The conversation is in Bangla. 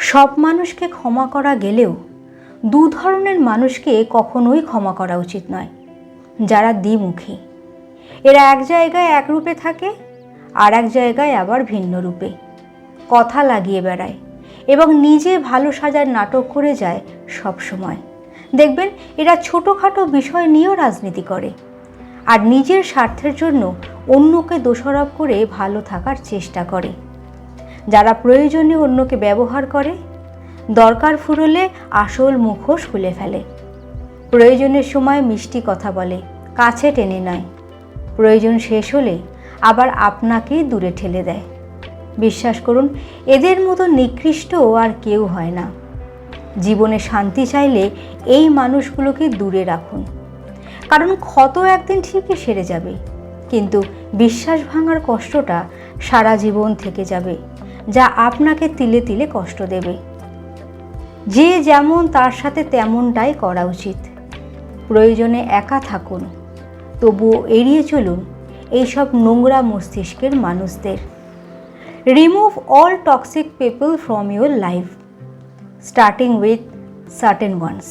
সব মানুষকে ক্ষমা করা গেলেও দু ধরনের মানুষকে কখনোই ক্ষমা করা উচিত নয়। যারা দ্বিমুখী, এরা এক জায়গায় এক রূপে থাকে, আর এক জায়গায় আবার ভিন্ন রূপে কথা লাগিয়ে বেড়ায় এবং নিজে ভালো সাজার নাটক করে যায় সব সময়। দেখবেন এরা ছোটোখাটো বিষয় নিয়েও রাজনীতি করে আর নিজের স্বার্থের জন্য অন্যকে দোষারোপ করে ভালো থাকার চেষ্টা করে। যারা প্রয়োজনে অন্যকে ব্যবহার করে, দরকার ফুরলে আসল মুখোশ খুলে ফেলে। প্রয়োজনের সময় মিষ্টি কথা বলে, কাছে টেনে নেয়, প্রয়োজন শেষ হলে আবার আপনাকেই দূরে ঠেলে দেয়। বিশ্বাস করুন, এদের মতো নিকৃষ্ট আর কেউ হয় না। জীবনে শান্তি চাইলে এই মানুষগুলোকে দূরে রাখুন, কারণ ক্ষত একদিন ঠিকই সেরে যাবে, কিন্তু বিশ্বাস ভাঙার কষ্টটা সারা জীবন থেকে যাবে, যা আপনাকে তিলে তিলে কষ্ট দেবে। যে যেমন তার সাথে তেমনটাই করা উচিত। প্রয়োজনে একা থাকুন, তবুও এড়িয়ে চলুন এইসব নোংরা মস্তিষ্কের মানুষদের। Remove all toxic people from your life, starting with certain ones.